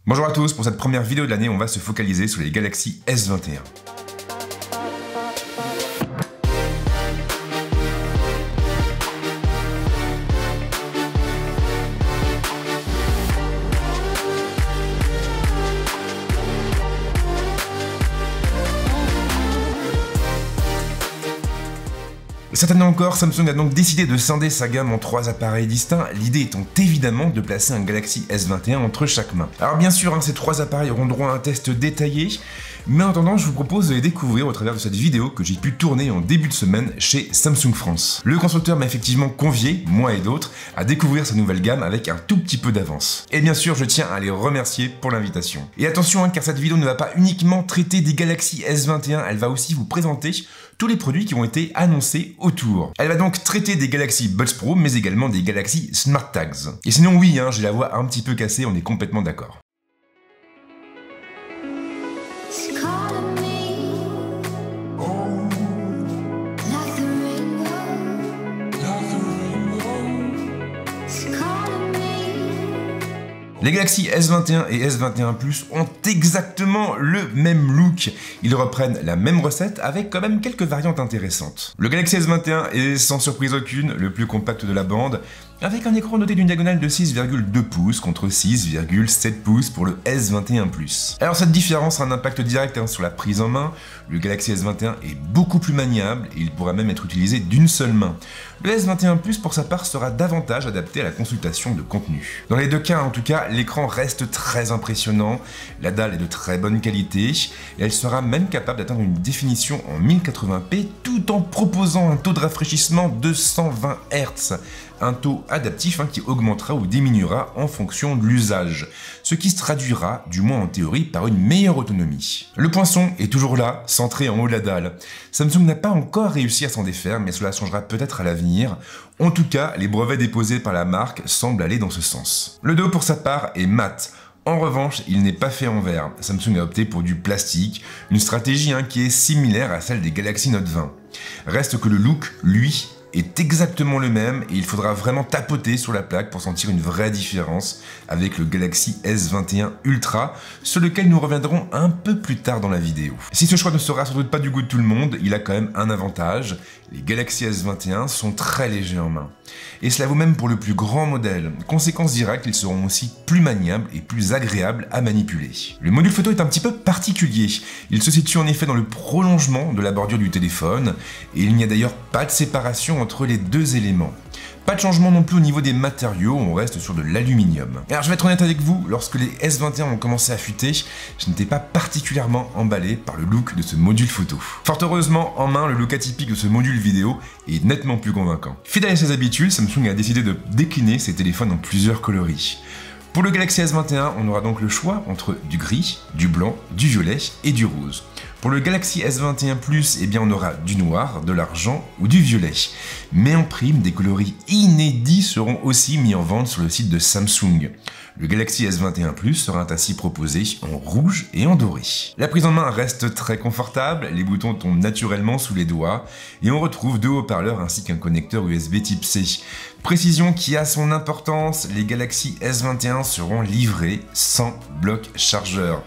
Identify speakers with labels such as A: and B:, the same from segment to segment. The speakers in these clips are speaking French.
A: Bonjour à tous, pour cette première vidéo de l'année, on va se focaliser sur les Galaxy S21. Cette année encore, Samsung a donc décidé de scinder sa gamme en 3 appareils distincts, l'idée étant évidemment de placer un Galaxy S21 entre chaque main. Alors bien sûr, ces 3 appareils auront droit à un test détaillé, mais en attendant, je vous propose de les découvrir au travers de cette vidéo que j'ai pu tourner en début de semaine chez Samsung France. Le constructeur m'a effectivement convié, moi et d'autres, à découvrir sa nouvelle gamme avec un tout petit peu d'avance. Et bien sûr, je tiens à les remercier pour l'invitation. Et attention, car cette vidéo ne va pas uniquement traiter des Galaxy S21, elle va aussi vous présenter tous les produits qui ont été annoncés autour. Elle va donc traiter des Galaxy Buds Pro, mais également des Galaxy Smart Tags. Et sinon oui, j'ai la voix un petit peu cassée, on est complètement d'accord. Les Galaxy S21 et S21 Plus ont exactement le même look. Ils reprennent la même recette avec quand même quelques variantes intéressantes. Le Galaxy S21 est sans surprise aucune le plus compact de la bande, avec un écran doté d'une diagonale de 6,2 pouces contre 6,7 pouces pour le S21 Plus. Alors cette différence a un impact direct sur la prise en main. Le Galaxy S21 est beaucoup plus maniable et il pourra même être utilisé d'une seule main. Le S21 Plus pour sa part sera davantage adapté à la consultation de contenu. Dans les deux cas en tout cas, l'écran reste très impressionnant, la dalle est de très bonne qualité et elle sera même capable d'atteindre une définition en 1080p tout en proposant un taux de rafraîchissement de 120 Hz. Un taux adaptif qui augmentera ou diminuera en fonction de l'usage, ce qui se traduira, du moins en théorie, par une meilleure autonomie. Le poinçon est toujours là, centré en haut de la dalle. Samsung n'a pas encore réussi à s'en défaire, mais cela changera peut-être à l'avenir. En tout cas, les brevets déposés par la marque semblent aller dans ce sens. Le dos pour sa part est mat. En revanche, il n'est pas fait en verre. Samsung a opté pour du plastique, une stratégie qui est similaire à celle des Galaxy Note 20. Reste que le look, lui, est exactement le même et il faudra vraiment tapoter sur la plaque pour sentir une vraie différence avec le Galaxy S21 Ultra, sur lequel nous reviendrons un peu plus tard dans la vidéo. Si ce choix ne sera sans doute pas du goût de tout le monde, il a quand même un avantage, les Galaxy S21 sont très légers en main. Et cela vaut même pour le plus grand modèle. Conséquence directe, ils seront aussi plus maniables et plus agréables à manipuler. Le module photo est un petit peu particulier. Il se situe en effet dans le prolongement de la bordure du téléphone et il n'y a d'ailleurs pas de séparation entre les deux éléments. Pas de changement non plus au niveau des matériaux, on reste sur de l'aluminium. Alors je vais être honnête avec vous, lorsque les S21 ont commencé à fuiter, je n'étais pas particulièrement emballé par le look de ce module photo. Fort heureusement, en main, le look atypique de ce module vidéo est nettement plus convaincant. Fidèle à ses habitudes, Samsung a décidé de décliner ses téléphones en plusieurs coloris. Pour le Galaxy S21, on aura donc le choix entre du gris, du blanc, du violet et du rose. Pour le Galaxy S21 Plus, on aura du noir, de l'argent ou du violet. Mais en prime, des coloris inédits seront aussi mis en vente sur le site de Samsung. Le Galaxy S21 Plus sera ainsi proposé en rouge et en doré. La prise en main reste très confortable, les boutons tombent naturellement sous les doigts et on retrouve 2 haut-parleurs ainsi qu'un connecteur USB type C. Précision qui a son importance, les Galaxy S21 seront livrés sans bloc chargeur.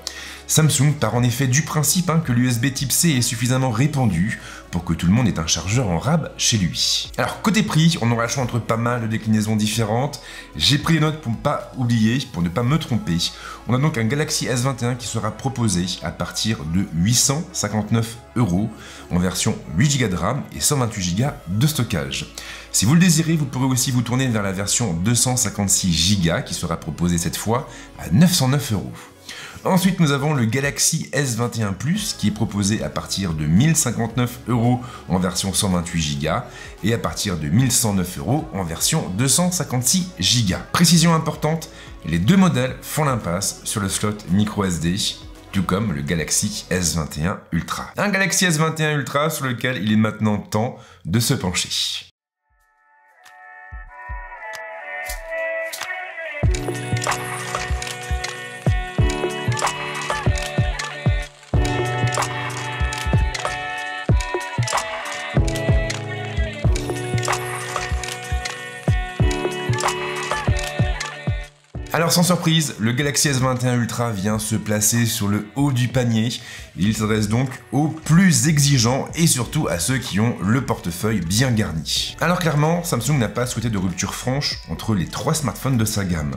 A: Samsung part en effet du principe que l'USB type C est suffisamment répandu pour que tout le monde ait un chargeur en rab chez lui. Alors côté prix, on aura le choix entre pas mal de déclinaisons différentes. J'ai pris les notes pour ne pas oublier, pour ne pas me tromper. On a donc un Galaxy S21 qui sera proposé à partir de 859 € en version 8 Go de RAM et 128 Go de stockage. Si vous le désirez, vous pourrez aussi vous tourner vers la version 256 Go qui sera proposée cette fois à 909 €. Ensuite, nous avons le Galaxy S21 Plus qui est proposé à partir de 1059 € en version 128 Go et à partir de 1109 € en version 256 Go. Précision importante, les deux modèles font l'impasse sur le slot microSD, tout comme le Galaxy S21 Ultra. Un Galaxy S21 Ultra sur lequel il est maintenant temps de se pencher. Alors Alors sans surprise, le Galaxy S21 Ultra vient se placer sur le haut du panier. Il s'adresse donc aux plus exigeants et surtout à ceux qui ont le portefeuille bien garni. Alors clairement, Samsung n'a pas souhaité de rupture franche entre les 3 smartphones de sa gamme.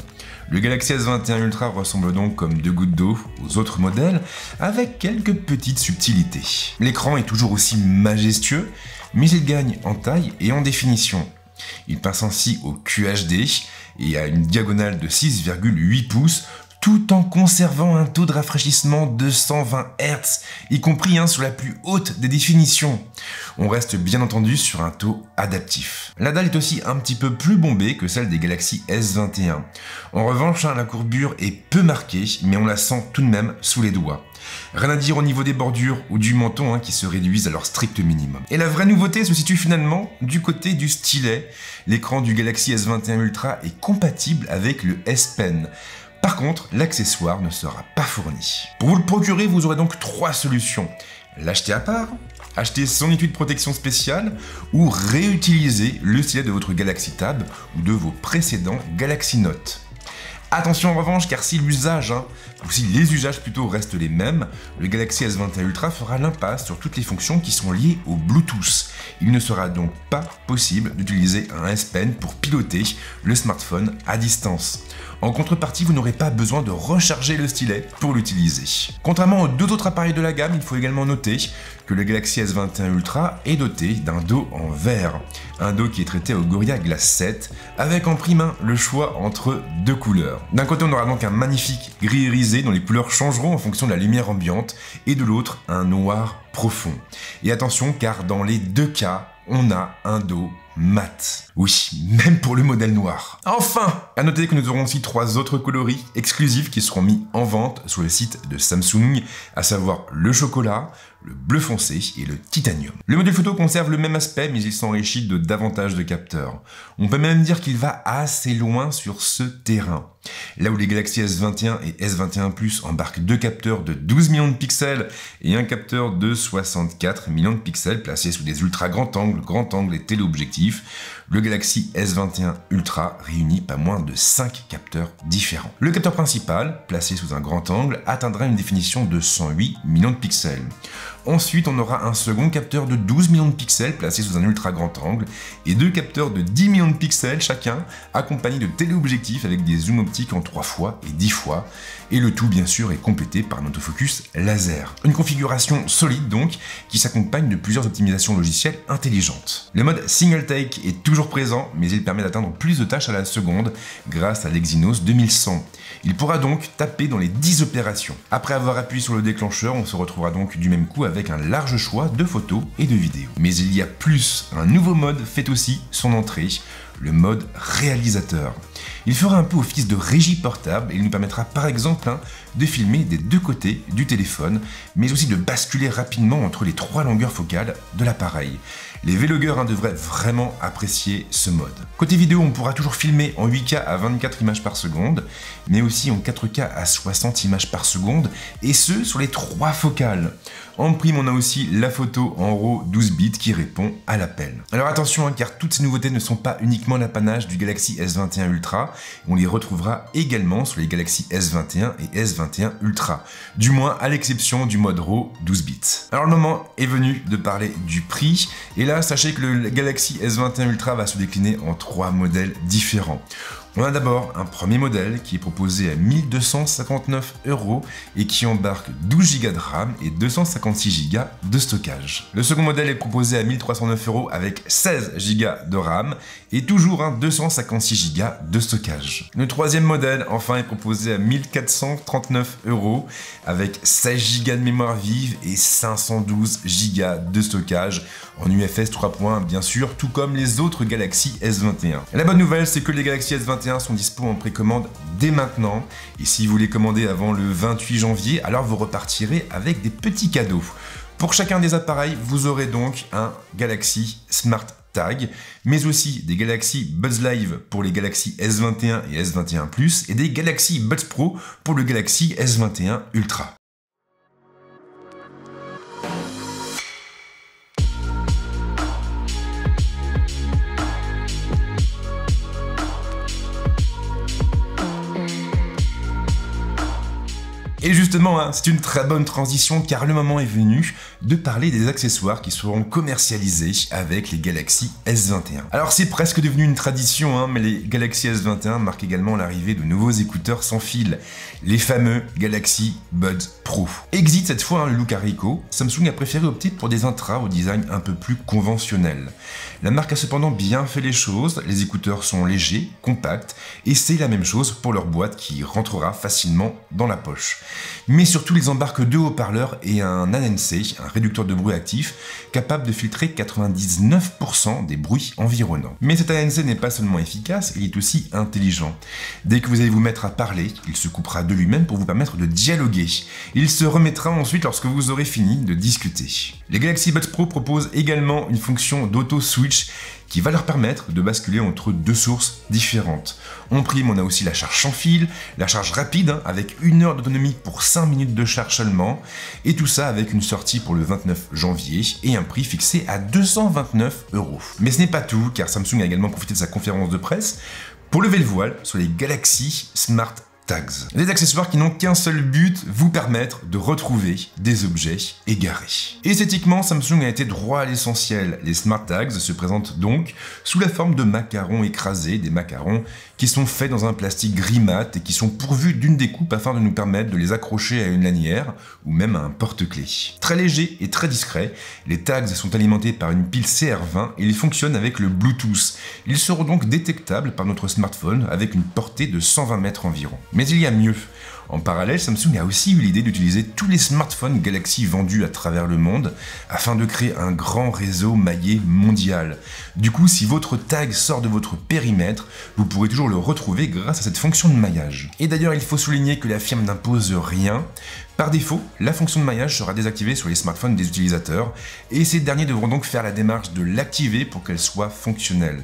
A: Le Galaxy S21 Ultra ressemble donc comme 2 gouttes d'eau aux autres modèles, avec quelques petites subtilités. L'écran est toujours aussi majestueux, mais il gagne en taille et en définition. Il passe ainsi au QHD et à une diagonale de 6,8 pouces, tout en conservant un taux de rafraîchissement de 120 Hz, y compris sur la plus haute des définitions. On reste bien entendu sur un taux adaptif. La dalle est aussi un petit peu plus bombée que celle des Galaxy S21. En revanche, la courbure est peu marquée, mais on la sent tout de même sous les doigts. Rien à dire au niveau des bordures ou du menton qui se réduisent à leur strict minimum. Et la vraie nouveauté se situe finalement du côté du stylet. L'écran du Galaxy S21 Ultra est compatible avec le S Pen. Par contre, l'accessoire ne sera pas fourni. Pour vous le procurer, vous aurez donc 3 solutions. L'acheter à part, acheter son étui de protection spéciale ou réutiliser le stylet de votre Galaxy Tab ou de vos précédents Galaxy Note. Attention en revanche, car si l'usage, ou si les usages plutôt restent les mêmes, le Galaxy S21 Ultra fera l'impasse sur toutes les fonctions qui sont liées au Bluetooth. Il ne sera donc pas possible d'utiliser un S Pen pour piloter le smartphone à distance. En contrepartie, vous n'aurez pas besoin de recharger le stylet pour l'utiliser. Contrairement aux 2 autres appareils de la gamme, il faut également noter que le Galaxy S21 Ultra est doté d'un dos en verre. Un dos qui est traité au Gorilla Glass 7, avec en prime le choix entre 2 couleurs. D'un côté, on aura donc un magnifique gris irisé dont les couleurs changeront en fonction de la lumière ambiante, et de l'autre, un noir profond. Et attention, car dans les 2 cas, on a un dos mat. Oui, même pour le modèle noir. Enfin, à noter que nous aurons aussi 3 autres coloris exclusifs qui seront mis en vente sur le site de Samsung, à savoir le chocolat, le bleu foncé et le titanium. Le module photo conserve le même aspect, mais il s'enrichit de davantage de capteurs. On peut même dire qu'il va assez loin sur ce terrain. Là où les Galaxy S21 et S21 Plus embarquent 2 capteurs de 12 millions de pixels et un capteur de 64 millions de pixels placés sous des ultra grands angles et téléobjectifs, le Galaxy S21 Ultra réunit pas moins de 5 capteurs différents. Le capteur principal, placé sous un grand angle, atteindra une définition de 108 millions de pixels. Ensuite, on aura un second capteur de 12 millions de pixels placé sous un ultra grand angle et 2 capteurs de 10 millions de pixels chacun, accompagnés de téléobjectifs avec des zooms optiques en 3 fois et 10 fois. Et le tout, bien sûr, est complété par un autofocus laser. Une configuration solide donc, qui s'accompagne de plusieurs optimisations logicielles intelligentes. Le mode Single Take est toujours présent, mais il permet d'atteindre plus de tâches à la seconde grâce à l'Exynos 2100. Il pourra donc taper dans les 10 opérations. Après avoir appuyé sur le déclencheur, on se retrouvera donc du même coup avec un large choix de photos et de vidéos. Mais il y a plus, un nouveau mode fait aussi son entrée, le mode réalisateur. Il fera un peu office de régie portable et il nous permettra par exemple de filmer des 2 côtés du téléphone, mais aussi de basculer rapidement entre les 3 longueurs focales de l'appareil. Les vlogueurs devraient vraiment apprécier ce mode. Côté vidéo, on pourra toujours filmer en 8K à 24 images par seconde, mais aussi en 4K à 60 images par seconde, et ce sur les 3 focales. En prime, on a aussi la photo en RAW 12 bits qui répond à l'appel. Alors attention, car toutes ces nouveautés ne sont pas uniquement l'apanage du Galaxy S21 Ultra, on les retrouvera également sur les Galaxy S21 et S21 Ultra, du moins à l'exception du mode RAW 12 bits. Alors le moment est venu de parler du prix, et là sachez que le Galaxy S21 Ultra va se décliner en 3 modèles différents. On a d'abord un premier modèle qui est proposé à 1259 € et qui embarque 12 Go de RAM et 256 Go de stockage. Le second modèle est proposé à 1309 € avec 16 Go de RAM et toujours 256 Go de stockage. Le troisième modèle enfin est proposé à 1439 € avec 16 Go de mémoire vive et 512 Go de stockage en UFS 3.1 bien sûr, tout comme les autres Galaxy S21. La bonne nouvelle, c'est que les Galaxy S21 sont dispo en précommande dès maintenant, et si vous les commandez avant le 28 janvier, alors vous repartirez avec des petits cadeaux. Pour chacun des appareils, vous aurez donc un Galaxy Smart Tag, mais aussi des Galaxy Buds Live pour les Galaxy S21 et S21 Plus, et des Galaxy Buds Pro pour le Galaxy S21 Ultra. Et justement, hein, c'est une très bonne transition car le moment est venu de parler des accessoires qui seront commercialisés avec les Galaxy S21. Alors c'est presque devenu une tradition, hein, mais les Galaxy S21 marquent également l'arrivée de nouveaux écouteurs sans fil, les fameux Galaxy Buds Pro. Exit cette fois, hein, le look haricot, Samsung a préféré opter pour des intras au design un peu plus conventionnel. La marque a cependant bien fait les choses, les écouteurs sont légers, compacts, et c'est la même chose pour leur boîte qui rentrera facilement dans la poche. Mais surtout, ils embarquent deux haut-parleurs et un ANC, un réducteur de bruit actif, capable de filtrer 99% des bruits environnants. Mais cet ANC n'est pas seulement efficace, il est aussi intelligent. Dès que vous allez vous mettre à parler, il se coupera de lui-même pour vous permettre de dialoguer. Il se remettra ensuite lorsque vous aurez fini de discuter. Les Galaxy Buds Pro proposent également une fonction d'auto-switch qui va leur permettre de basculer entre deux sources différentes. En prime, on a aussi la charge sans fil, la charge rapide, hein, avec 1 heure d'autonomie pour 5 minutes de charge seulement, et tout ça avec une sortie pour le 29 janvier et un prix fixé à 229 €. Mais ce n'est pas tout, car Samsung a également profité de sa conférence de presse pour lever le voile sur les Galaxy Smart Tags. Des accessoires qui n'ont qu'un seul but, vous permettre de retrouver des objets égarés. Esthétiquement, Samsung a été droit à l'essentiel. Les Smart Tags se présentent donc sous la forme de macarons écrasés, des macarons qui sont faits dans un plastique gris mat et qui sont pourvus d'une découpe afin de nous permettre de les accrocher à une lanière ou même à un porte-clés. Très léger et très discret, les tags sont alimentés par une pile CR20 et ils fonctionnent avec le Bluetooth. Ils seront donc détectables par notre smartphone avec une portée de 120 mètres environ. Mais il y a mieux. En parallèle, Samsung a aussi eu l'idée d'utiliser tous les smartphones Galaxy vendus à travers le monde afin de créer un grand réseau maillé mondial. Du coup, si votre tag sort de votre périmètre, vous pourrez toujours le retrouver grâce à cette fonction de maillage. Et d'ailleurs, il faut souligner que la firme n'impose rien. Par défaut, la fonction de maillage sera désactivée sur les smartphones des utilisateurs et ces derniers devront donc faire la démarche de l'activer pour qu'elle soit fonctionnelle.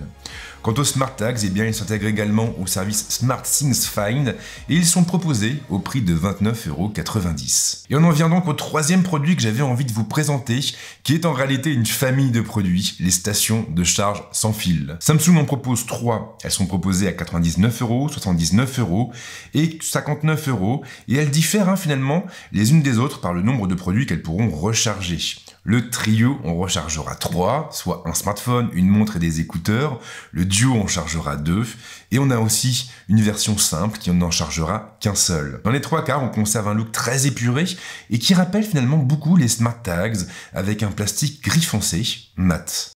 A: Quant aux Smart Tags, eh bien, ils s'intègrent également au service SmartThings Find et ils sont proposés au prix de 29,90 €. Et on en vient donc au troisième produit que j'avais envie de vous présenter, qui est en réalité une famille de produits, les stations de charge sans fil. Samsung en propose 3, elles sont proposées à 99 €, 79 € et 59 € et elles diffèrent finalement les unes des autres par le nombre de produits qu'elles pourront recharger. Le trio, on rechargera 3, soit un smartphone, une montre et des écouteurs. Le duo, on chargera 2. Et on a aussi une version simple qui n'en chargera qu'un seul. Dans les 3 cas, on conserve un look très épuré et qui rappelle finalement beaucoup les Smart Tags avec un plastique gris foncé, mat.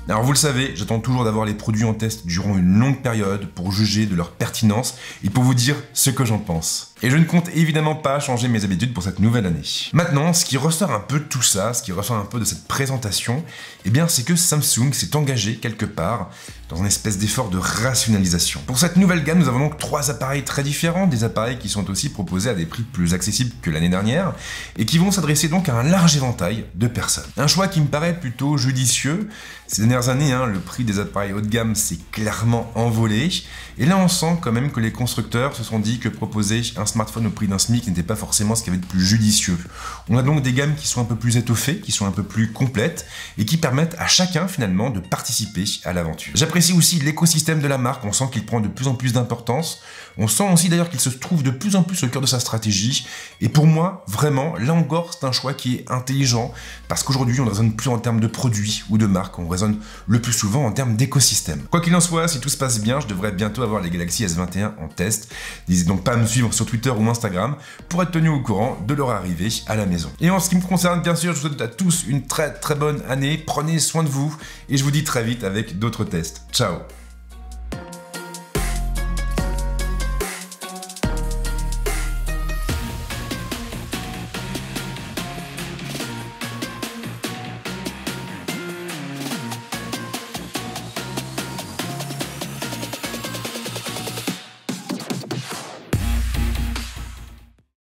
A: Alors vous le savez, j'attends toujours d'avoir les produits en test durant une longue période pour juger de leur pertinence et pour vous dire ce que j'en pense. Et je ne compte évidemment pas changer mes habitudes pour cette nouvelle année. Maintenant, ce qui ressort un peu de tout ça, ce qui ressort un peu de cette présentation, eh bien c'est que Samsung s'est engagé quelque part dans une espèce d'effort de rationalisation. Pour cette nouvelle gamme, nous avons donc 3 appareils très différents, des appareils qui sont aussi proposés à des prix plus accessibles que l'année dernière et qui vont s'adresser donc à un large éventail de personnes. Un choix qui me paraît plutôt judicieux. Ces dernières années, le prix des appareils haut de gamme s'est clairement envolé et là on sent quand même que les constructeurs se sont dit que proposer un smartphone au prix d'un SMIC n'était pas forcément ce qu'il y avait de plus judicieux. On a donc des gammes qui sont un peu plus étoffées, qui sont un peu plus complètes et qui permettent à chacun finalement de participer à l'aventure. J'apprécie aussi l'écosystème de la marque, on sent qu'il prend de plus en plus d'importance. On sent aussi d'ailleurs qu'il se trouve de plus en plus au cœur de sa stratégie et pour moi, vraiment, là encore, c'est un choix qui est intelligent parce qu'aujourd'hui on ne raisonne plus en termes de produits ou de marques, on raisonne le plus souvent en termes d'écosystème. Quoi qu'il en soit, si tout se passe bien, je devrais bientôt avoir les Galaxy S21 en test. N'hésitez donc pas à me suivre sur Twitter ou Instagram pour être tenu au courant de leur arrivée à la maison. Et en ce qui me concerne, bien sûr, je vous souhaite à tous une très bonne année, prenez soin de vous et je vous dis très vite avec d'autres tests. Ciao!